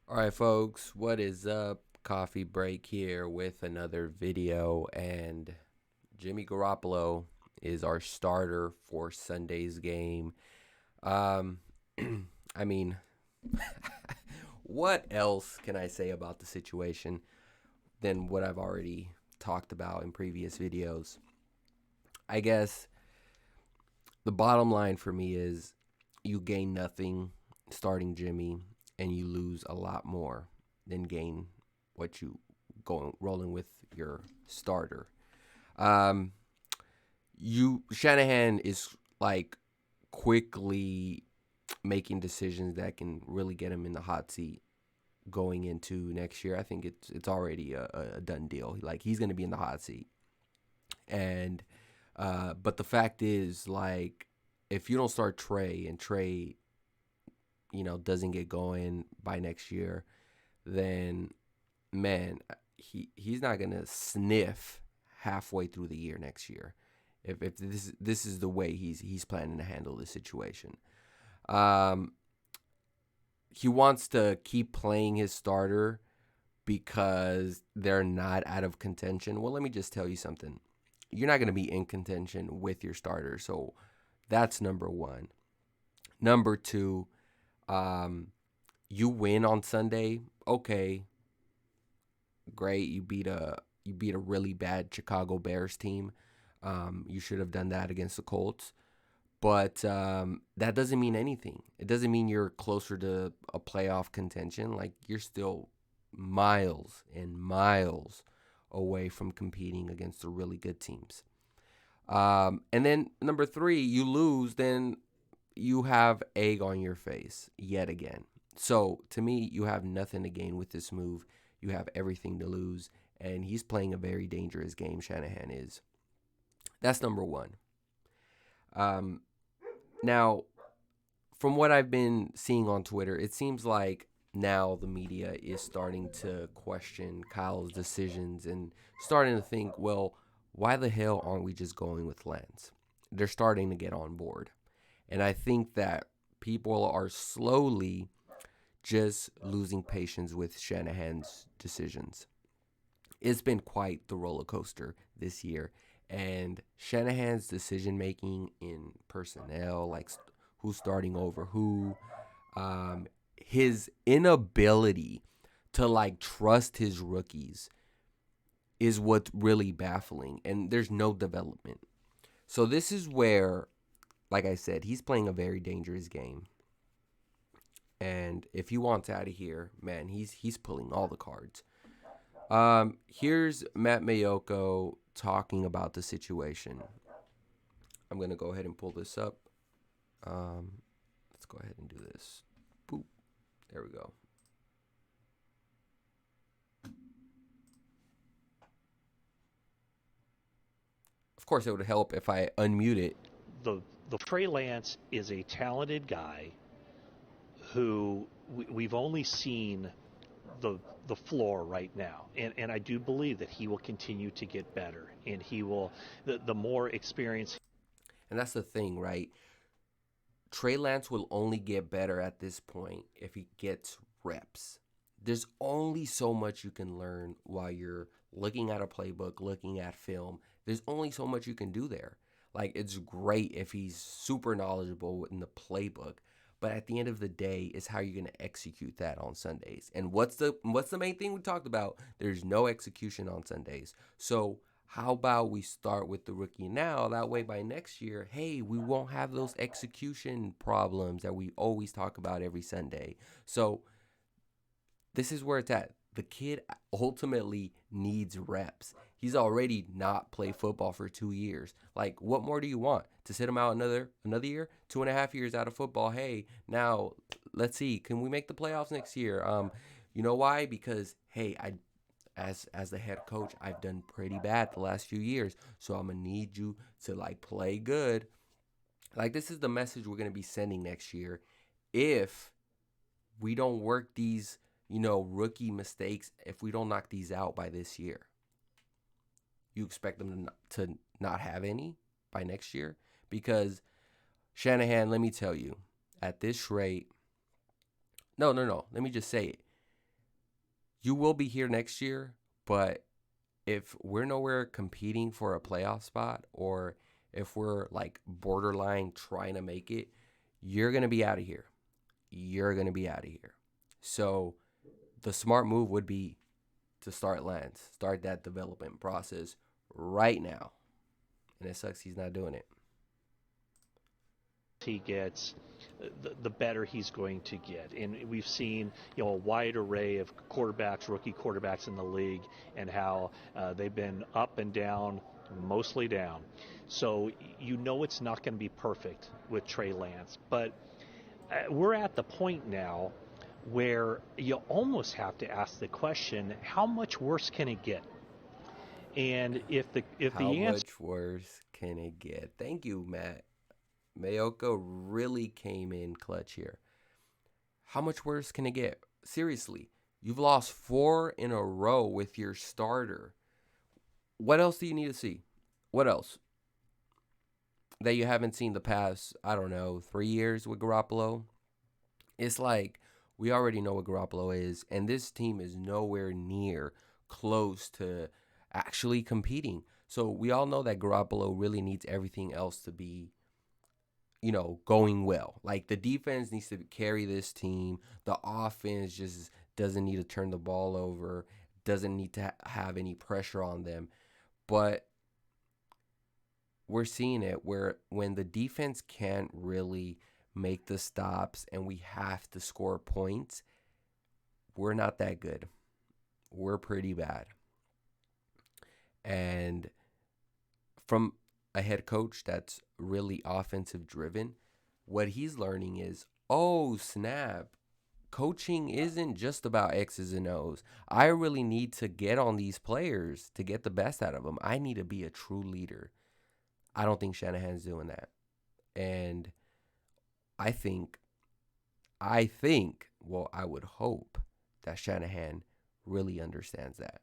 All right, folks, what is up? Coffee break here with another video, and Jimmy Garoppolo is our starter for Sunday's game. Um, I mean, what else can I say about the situation than what I've already talked about in previous videos? I guess the bottom line for me is you gain nothing starting Jimmy, and you lose a lot more than gain what you going rolling with your starter. Um, you Shanahan is like quickly making decisions that can really get him in the hot seat going into next year. I think it's already a done deal. Like he's going to be in the hot seat, and but the fact is, like, if you don't start Trey and Trey, doesn't get going by next year, then man, he's not gonna sniff halfway through the year next year. If this is the way he's planning to handle the situation. Um, he wants to keep playing his starter because they're not out of contention. Well, let me just tell you something. You're not going to be in contention with your starter. So that's number one. Number two, um, you win on Sunday. Okay, great. You beat a really bad Chicago Bears team. You should have done that against the Colts. But that doesn't mean anything. It doesn't mean you're closer to a playoff contention. Like, you're still miles and miles away from competing against the really good teams. And then number three, you lose, then you have egg on your face yet again. So to me, you have nothing to gain with this move. You have everything to lose. And he's playing a very dangerous game, Shanahan is. That's number one. Um, Now, from what I've been seeing on Twitter, it seems like now the media is starting to question Kyle's decisions and starting to think, well, why the hell aren't we just going with Lance? They're starting to get on board. And I think that people are slowly just losing patience with Shanahan's decisions. It's been quite the roller coaster this year. And Shanahan's decision making in personnel, like who's starting over who, his inability to like trust his rookies is what's really baffling. And there's no development. So this is where, like I said, he's playing a very dangerous game. And if he wants out of here, man, he's pulling all the cards. Here's Matt Mayoko talking about the situation. I'm gonna go ahead and pull this up. Um, let's go ahead and do this. Boop. There we go. Of course, it would help if I unmute it. The Trey Lance is a talented guy who we've only seen the floor right now, and I do believe that he will continue to get better, and he will the more experience. And that's the thing, right? Trey Lance will only get better at this point if he gets reps. There's only so much you can learn while you're looking at a playbook, looking at film. There's only so much you can do there. Like, it's great if he's super knowledgeable in the playbook, but at the end of the day, it's how you're going to execute that on Sundays. And what's the main thing we talked about? There's no execution on Sundays. So how about we start with the rookie now? That way, by next year, hey, we won't have those execution problems that we always talk about every Sunday. So this is where it's at. The kid ultimately needs reps. He's already not played football for 2 years. Like, what more do you want? To sit him out another year, 2.5 years out of football? Hey, now let's see, can we make the playoffs next year? You know why? Because hey, as the head coach, I've done pretty bad the last few years, so I'm gonna need you to like play good. Like, this is the message we're gonna be sending next year if we don't work these, rookie mistakes. If we don't knock these out by this year, you expect them to not have any by next year? Because Shanahan, let me tell you, at this rate, no, no, no. Let me just say it. You will be here next year, but if we're nowhere competing for a playoff spot, or if we're like borderline trying to make it, you're going to be out of here. You're going to be out of here. So the smart move would be to start Lance, start that development process right now. And it sucks he's not doing it. He gets, the better he's going to get. And we've seen, a wide array of quarterbacks, rookie quarterbacks in the league, and how they've been up and down, mostly down. So it's not going to be perfect with Trey Lance. But we're at the point now where you almost have to ask the question, how much worse can it get? And if the How answer much worse can it get? Thank you, Matt. Mayoka really came in clutch here. How much worse can it get? Seriously, you've lost 4 in a row with your starter. What else do you need to see? What else? That you haven't seen the past, I don't know, 3 years with Garoppolo? It's like we already know what Garoppolo is, and this team is nowhere near close to actually competing. So we all know that Garoppolo really needs everything else to be, going well. Like the defense needs to carry this team. The offense just doesn't need to turn the ball over, doesn't need to have any pressure on them. But we're seeing it where when the defense can't really make the stops and we have to score points, we're not that good. We're pretty bad. And from a head coach that's really offensive driven, what he's learning is, oh, snap. Coaching isn't just about X's and O's. I really need to get on these players to get the best out of them. I need to be a true leader. I don't think Shanahan's doing that. And I think, well, I would hope that Shanahan really understands that.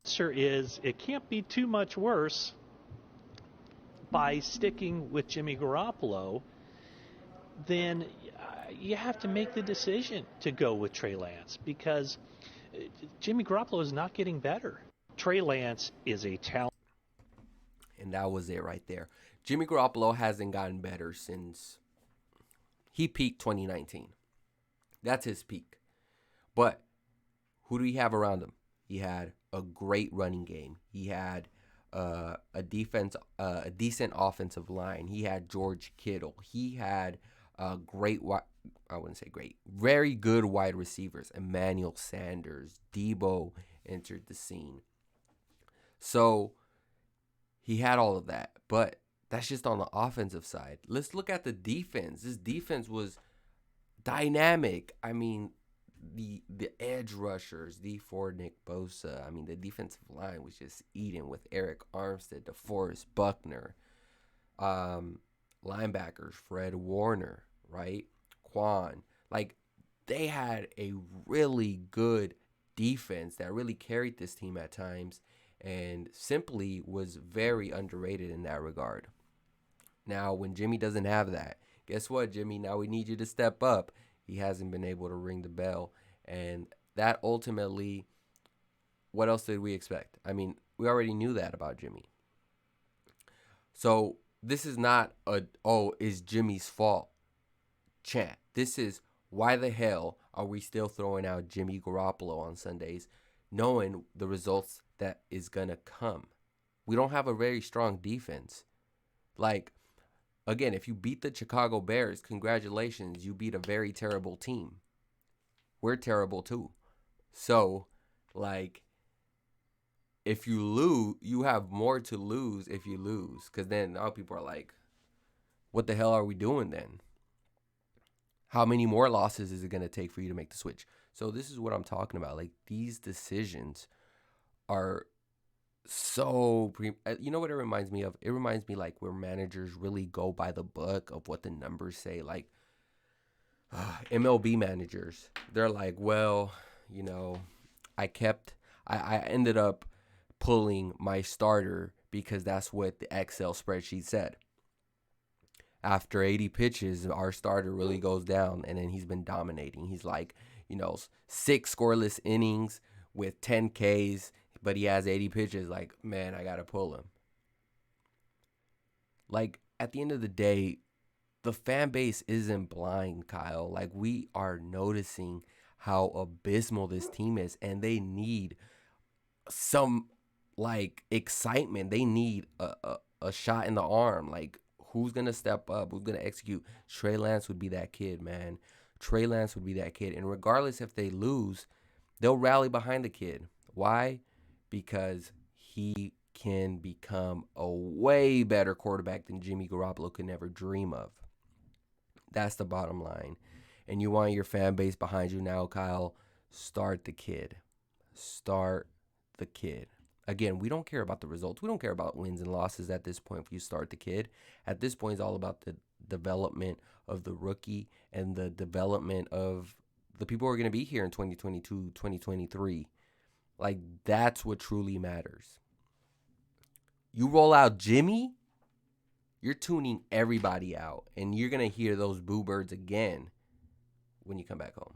answer is it can't be too much worse by sticking with Jimmy Garoppolo, then you have to make the decision to go with Trey Lance because Jimmy Garoppolo is not getting better. Trey Lance is a talent. And that was it right there. Jimmy Garoppolo hasn't gotten better since he peaked 2019. That's his peak. But who do he have around him? He had a great running game. He had a decent offensive line. He had George Kittle. He had I wouldn't say great, very good wide receivers. Emmanuel Sanders, Debo entered the scene. So he had all of that, but that's just on the offensive side. Let's look at the defense. This defense was dynamic. I mean, the edge rushers, Nick Bosa. I mean, the defensive line was just eating with Eric Armstead, DeForest Buckner, linebackers, Fred Warner, right? Quan. Like, they had a really good defense that really carried this team at times and simply was very underrated in that regard. Now, when Jimmy doesn't have that, guess what, Jimmy? Now we need you to step up. He hasn't been able to ring the bell. And that ultimately, what else did we expect? I mean, we already knew that about Jimmy. So this is not is Jimmy's fault chant. This is, why the hell are we still throwing out Jimmy Garoppolo on Sundays, knowing the results that is going to come? We don't have a very strong defense. Like, again, if you beat the Chicago Bears, congratulations, you beat a very terrible team. We're terrible too. So, like, if you lose, you have more to lose if you lose. Because then now people are like, what the hell are we doing then? How many more losses is it going to take for you to make the switch? So this is what I'm talking about. Like, these decisions are so you know what it reminds me of? It reminds me like where managers really go by the book of what the numbers say. Like MLB managers, they're like, well, I ended up pulling my starter because that's what the Excel spreadsheet said. After 80 pitches, our starter really goes down, and then he's been dominating. He's like, 6 scoreless innings with 10 Ks, but he has 80 pitches. Like, man, I got to pull him. Like, at the end of the day, the fan base isn't blind, Kyle. Like, we are noticing how abysmal this team is, and they need some, like, excitement. They need a shot in the arm. Like, who's going to step up? Who's going to execute? Trey Lance would be that kid, man. Trey Lance would be that kid. And regardless if they lose, they'll rally behind the kid. Why? Because he can become a way better quarterback than Jimmy Garoppolo could never dream of. That's the bottom line. And you want your fan base behind you now, Kyle. Start the kid. Start the kid. Again, we don't care about the results. We don't care about wins and losses at this point if you start the kid. At this point, it's all about the development of the rookie and the development of the people who are going to be here in 2022, 2023. Like, that's what truly matters. You roll out Jimmy, you're tuning everybody out, and you're going to hear those boo birds again when you come back home.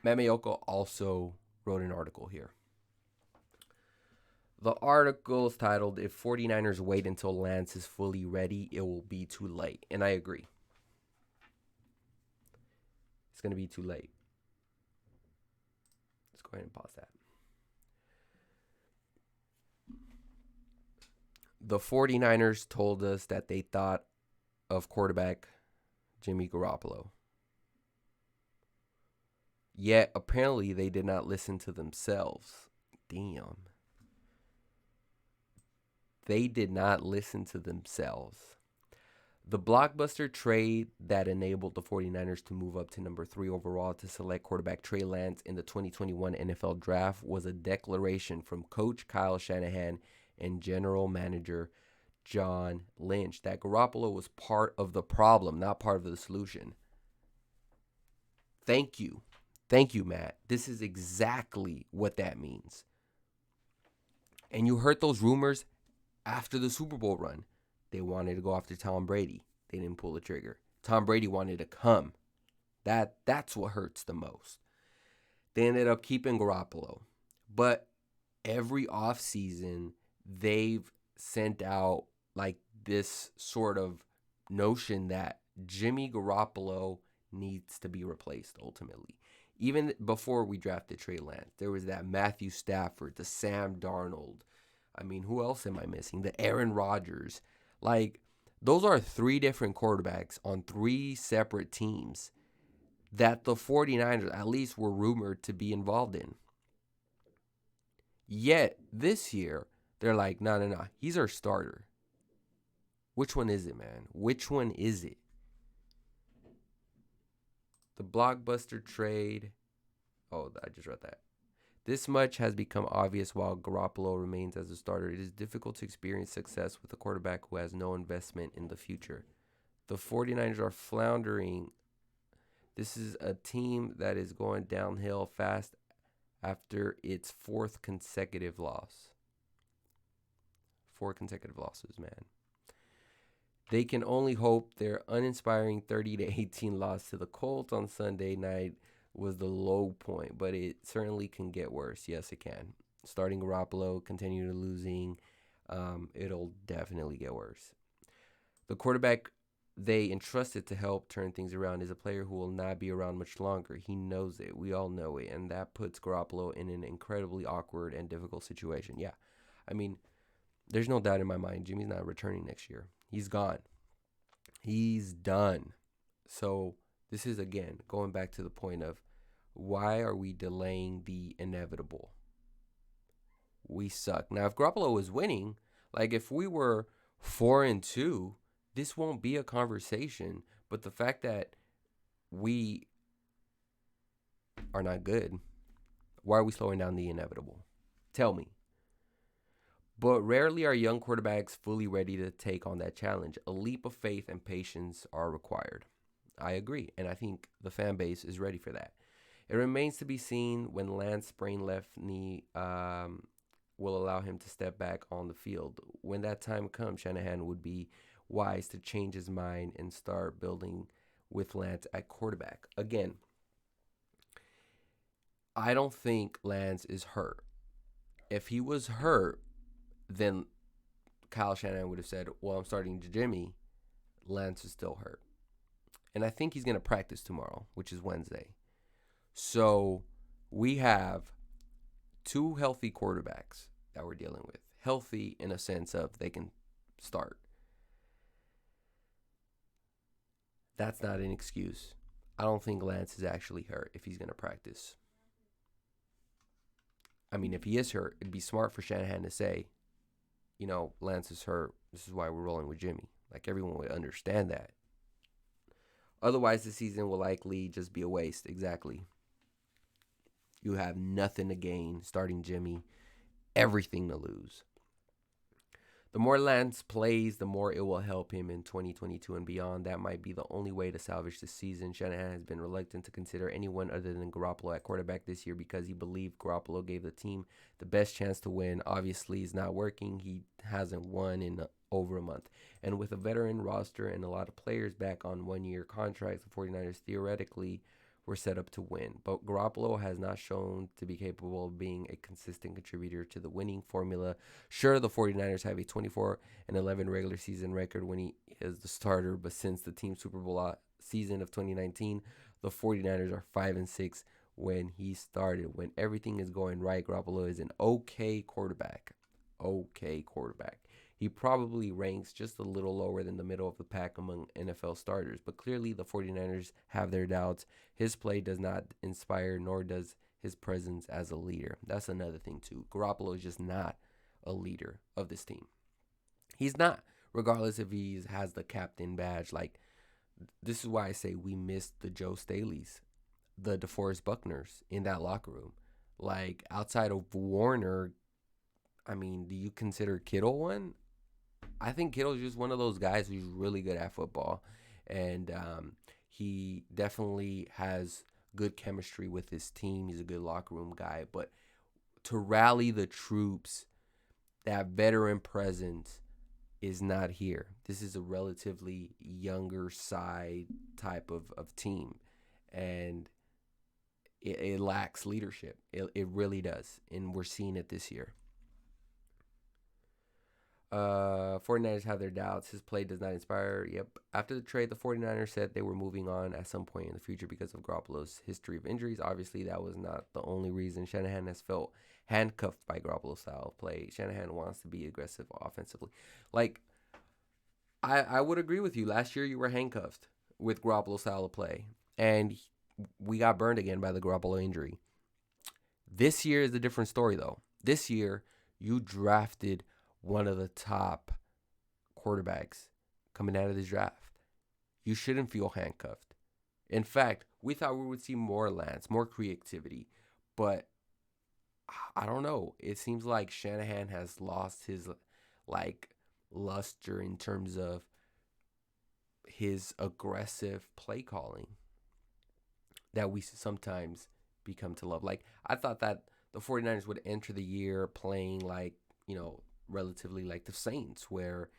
Matt Mayoko also wrote an article here. The article is titled, "If 49ers wait until Lance is fully ready, it will be too late." And I agree. It's going to be too late. Let's go ahead and pause that. The 49ers told us that they thought of quarterback Jimmy Garoppolo. Yet, apparently, they did not listen to themselves. Damn. They did not listen to themselves. The blockbuster trade that enabled the 49ers to move up to number 3 overall to select quarterback Trey Lance in the 2021 NFL Draft was a declaration from Coach Kyle Shanahan and General Manager John Lynch that Garoppolo was part of the problem, not part of the solution. Thank you. Thank you, Matt. This is exactly what that means. And you heard those rumors after the Super Bowl run. They wanted to go after Tom Brady. They didn't pull the trigger. Tom Brady wanted to come. That's what hurts the most. They ended up keeping Garoppolo. But every offseason, they've sent out like this sort of notion that Jimmy Garoppolo needs to be replaced ultimately. Even before we drafted Trey Lance, there was that Matthew Stafford, the Sam Darnold. I mean, who else am I missing? The Aaron Rodgers. Like, those are 3 different quarterbacks on 3 separate teams that the 49ers at least were rumored to be involved in. Yet, this year, they're like, no, he's our starter. Which one is it, man? Which one is it? The blockbuster trade. Oh, I just read that. This much has become obvious while Garoppolo remains as a starter. It is difficult to experience success with a quarterback who has no investment in the future. The 49ers are floundering. This is a team that is going downhill fast after its 4th consecutive loss. 4 consecutive losses, man. They can only hope their uninspiring 30-18 loss to the Colts on Sunday night was the low point, but it certainly can get worse. Yes, it can. Starting Garoppolo, continue losing, it'll definitely get worse. The quarterback they entrusted to help turn things around is a player who will not be around much longer. He knows it. We all know it, and that puts Garoppolo in an incredibly awkward and difficult situation. Yeah, I mean, there's no doubt in my mind Jimmy's not returning next year. He's gone. He's done. So this is, again, going back to the point of why are we delaying the inevitable? We suck. Now, if Garoppolo was winning, like if we were 4-2, this won't be a conversation. But the fact that we are not good, why are we slowing down the inevitable? Tell me. But rarely are young quarterbacks fully ready to take on that challenge. A leap of faith and patience are required. I agree, and I think the fan base is ready for that. It remains to be seen when Lance sprained left knee will allow him to step back on the field. When that time comes, Shanahan would be wise to change his mind and start building with Lance at quarterback. Again, I don't think Lance is hurt. If he was hurt, then Kyle Shanahan would have said, well, I'm starting Jimmy. Lance is still hurt. And I think he's going to practice tomorrow, which is Wednesday. So we have two healthy quarterbacks that we're dealing with. Healthy in a sense of they can start. That's not an excuse. I don't think Lance is actually hurt if he's going to practice. I mean, if he is hurt, it'd be smart for Shanahan to say, Lance is hurt. This is why we're rolling with Jimmy. Like, everyone would understand that. Otherwise, the season will likely just be a waste. Exactly. You have nothing to gain starting Jimmy, everything to lose. The more Lance plays, the more it will help him in 2022 and beyond. That might be the only way to salvage the season. Shanahan has been reluctant to consider anyone other than Garoppolo at quarterback this year because he believed Garoppolo gave the team the best chance to win. Obviously, it's not working. He hasn't won in over a month. And with a veteran roster and a lot of players back on one-year contracts, the 49ers theoretically were set up to win. But Garoppolo has not shown to be capable of being a consistent contributor to the winning formula. Sure, the 49ers have a 24-11 regular season record when he is the starter, but since the team Super Bowl season of 2019, the 49ers are 5-6 when he started. When everything is going right, Garoppolo is an okay quarterback. He probably ranks just a little lower than the middle of the pack among NFL starters, but clearly the 49ers have their doubts. His play does not inspire, nor does his presence as a leader. That's another thing, too. Garoppolo is just not a leader of this team. He's not, regardless if he has the captain badge. Like, this is why I say we missed the Joe Staleys, the DeForest Buckners in that locker room. Like, outside of Warner, I mean, do you consider Kittle one? I think Kittle's just one of those guys who's really good at football. And he definitely has good chemistry with his team. He's a good locker room guy. But to rally the troops, that veteran presence is not here. This is a relatively younger side type of team. And it lacks leadership. It really does. And we're seeing it this year. 49ers have their doubts. His play does not inspire. Yep. After the trade, the 49ers said they were moving on at some point in the future because of Garoppolo's history of injuries. Obviously, that was not the only reason. Shanahan has felt handcuffed by Garoppolo's style of play. Shanahan wants to be aggressive offensively. Like, I would agree with you. Last year, you were handcuffed with Garoppolo's style of play. And we got burned again by the Garoppolo injury. This year is a different story, though. This year, you drafted one of the top quarterbacks coming out of this draft. You shouldn't feel handcuffed. In fact, we thought we would see more Lance, more creativity. But I don't know. It seems like Shanahan has lost his luster in terms of his aggressive play calling that we sometimes become to love. Like, I thought that the 49ers would enter the year playing relatively like the Saints, where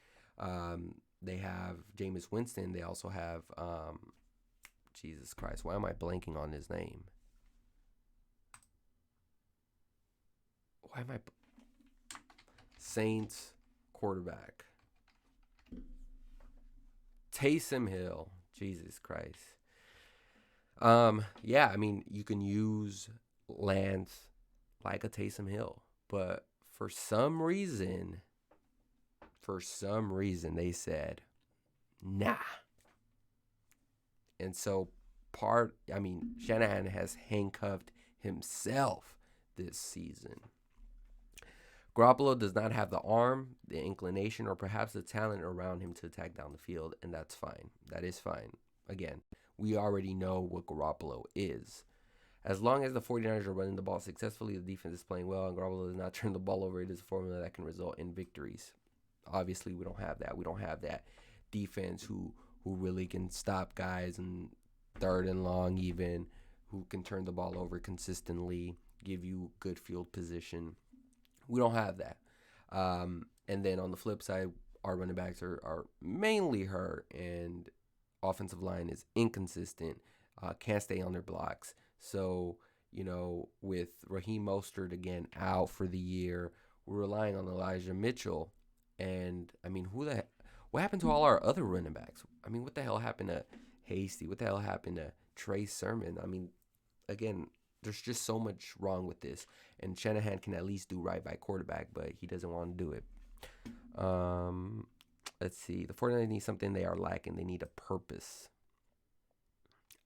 they have Jameis Winston. They also have, Jesus Christ, why am I blanking on his name? Saints quarterback. Taysom Hill. Jesus Christ. Yeah, I mean, you can use Lance like a Taysom Hill, but for some reason, they said, nah. And so Shanahan has handcuffed himself this season. Garoppolo does not have the arm, the inclination, or perhaps the talent around him to attack down the field, and that's fine. That is fine. Again, we already know what Garoppolo is. As long as the 49ers are running the ball successfully, the defense is playing well, and Garoppolo does not turn the ball over, it is a formula that can result in victories. Obviously, we don't have that. We don't have that defense who really can stop guys in third and long even, who can turn the ball over consistently, give you good field position. We don't have that. And then on the flip side, our running backs are mainly hurt, and offensive line is inconsistent, can't stay on their blocks. So, with Raheem Mostert again out for the year, we're relying on Elijah Mitchell. And, I mean, what happened to all our other running backs? I mean, what the hell happened to Hasty? What the hell happened to Trey Sermon? I mean, again, there's just so much wrong with this. And Shanahan can at least do right by quarterback, but he doesn't want to do it. Let's see. The 49ers need something they are lacking. They need a purpose.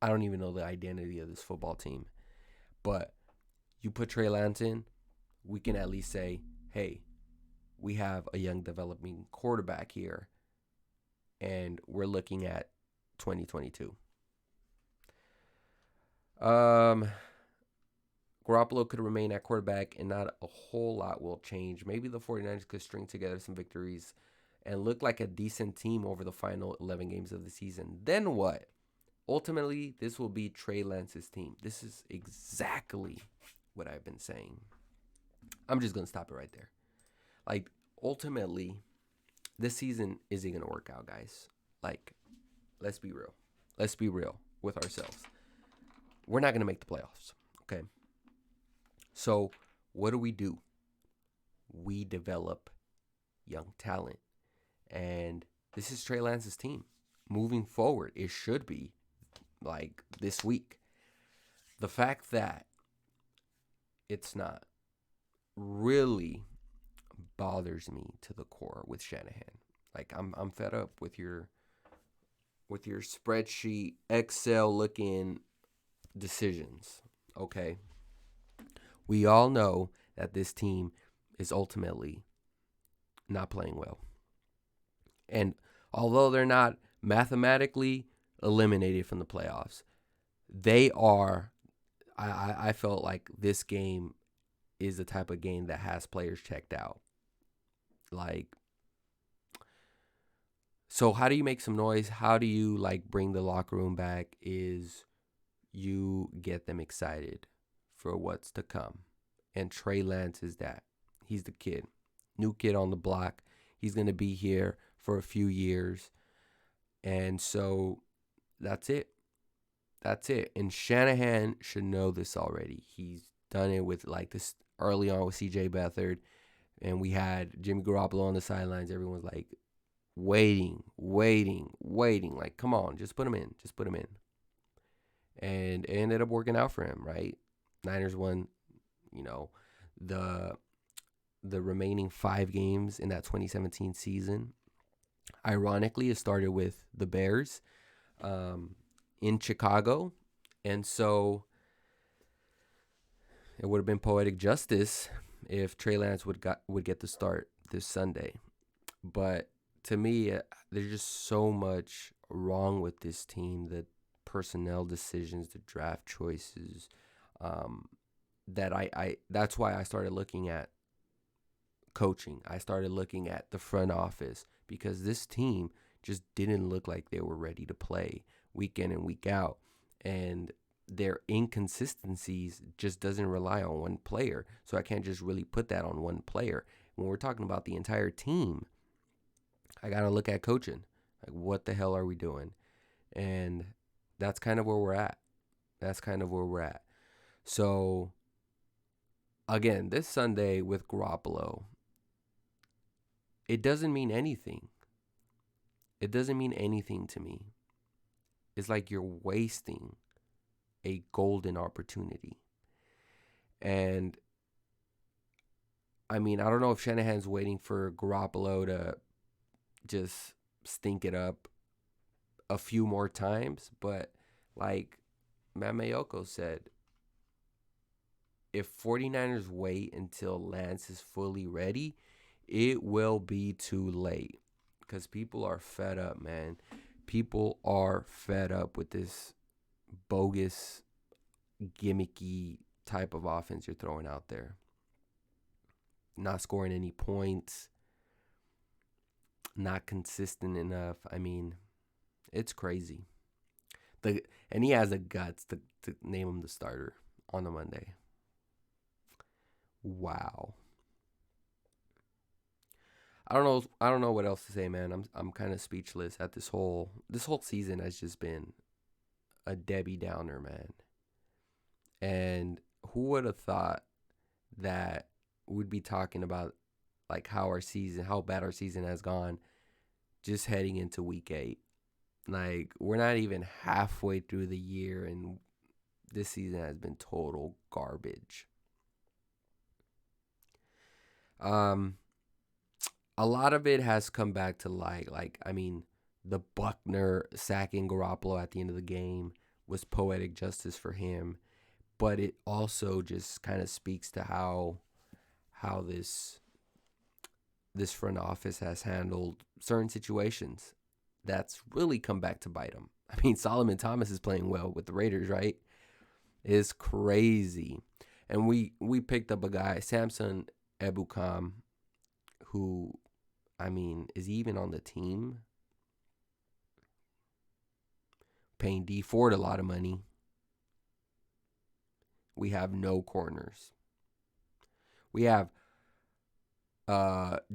I don't even know the identity of this football team. But you put Trey Lance in, we can at least say, hey, we have a young developing quarterback here, and we're looking at 2022. Garoppolo could remain at quarterback, and not a whole lot will change. Maybe the 49ers could string together some victories and look like a decent team over the final 11 games of the season. Then what? Ultimately, this will be Trey Lance's team. This is exactly what I've been saying. I'm just going to stop it right there. Like, ultimately, this season isn't going to work out, guys. Like, let's be real. Let's be real with ourselves. We're not going to make the playoffs, okay? So, what do? We develop young talent. And this is Trey Lance's team. Moving forward, it should be like this week. The fact that it's not really bothers me to the core with Shanahan. Like, I'm fed up with your spreadsheet Excel looking decisions. Okay. We all know that this team is ultimately not playing well. And although they're not mathematically eliminated from the playoffs, they are. I felt like this game is the type of game that has players checked out. Like, so how do you make some noise? How do you bring the locker room back? Is you get them excited for what's to come. And Trey Lance is that. He's the kid. New kid on the block. He's going to be here for a few years. And so that's it. That's it. And Shanahan should know this already. He's done it with this early on with CJ Beathard. And we had Jimmy Garoppolo on the sidelines. Everyone's waiting. Like, come on, just put him in. And it ended up working out for him, right? Niners won, the remaining 5 games in that 2017 season. Ironically, it started with the Bears in Chicago. And so it would have been poetic justice if Trey Lance would get the start this Sunday. But to me, there's just so much wrong with this team. The personnel decisions, the draft choices, that that's why I started looking at coaching. I started looking at the front office, because this team just didn't look like they were ready to play week in and week out. And their inconsistencies just doesn't rely on one player. So I can't just really put that on one player. When we're talking about the entire team, I got to look at coaching. Like, what the hell are we doing? And that's kind of where we're at. So, again, this Sunday with Garoppolo, it doesn't mean anything. It doesn't mean anything to me. It's like you're wasting a golden opportunity. And, I mean, I don't know if Shanahan's waiting for Garoppolo to just stink it up a few more times, but like Matt Mayoko said, if 49ers wait until Lance is fully ready, it will be too late, because people are fed up, man. People are fed up with this bogus, gimmicky type of offense you're throwing out there. Not scoring any points, not consistent enough. I mean, it's crazy. And he has the guts to name him the starter on the Monday. Wow. I don't know what else to say, man. I'm kind of speechless at this whole season has just been a Debbie Downer, man. And who would have thought that we'd be talking about like how bad our season has gone just heading into week 8. Like we're not even halfway through the year and this season has been total garbage. Um a lot of it has come back to I mean, the Buckner sacking Garoppolo at the end of the game was poetic justice for him, but it also just kind of speaks to how this front office has handled certain situations that's really come back to bite them. I mean, Solomon Thomas is playing well with the Raiders, right? It's crazy. And we picked up a guy, Samson Ebukam, who, I mean, is he even on the team? Paying D Ford a lot of money. We have no corners. We have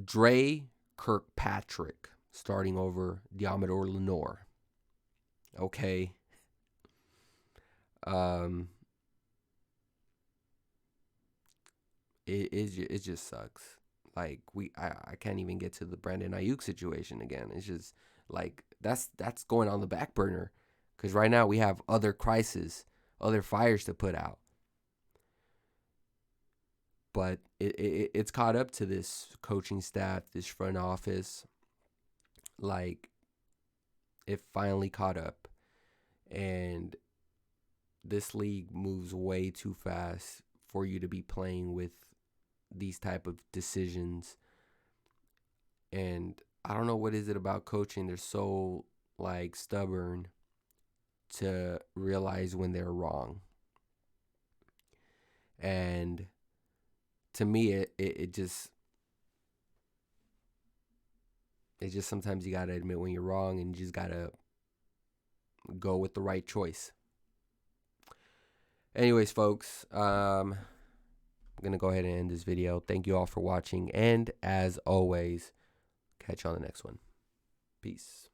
Dre Kirkpatrick starting over Diamador Lenore. Okay. Um, it just sucks. Like I can't even get to the Brandon Ayuk situation again. It's just like that's going on the back burner because right now we have other crises, other fires to put out. But it's caught up to this coaching staff, this front office. Like it finally caught up, and this league moves way too fast for you to be playing with these type of decisions. And I don't know what is it about coaching. They're so like stubborn to realize when they're wrong. And to me, it just sometimes you gotta admit when you're wrong, and you just gotta go with the right choice. Anyways, folks, I'm gonna go ahead and end this video. Thank you all for watching, and as always, catch you on the next one. Peace.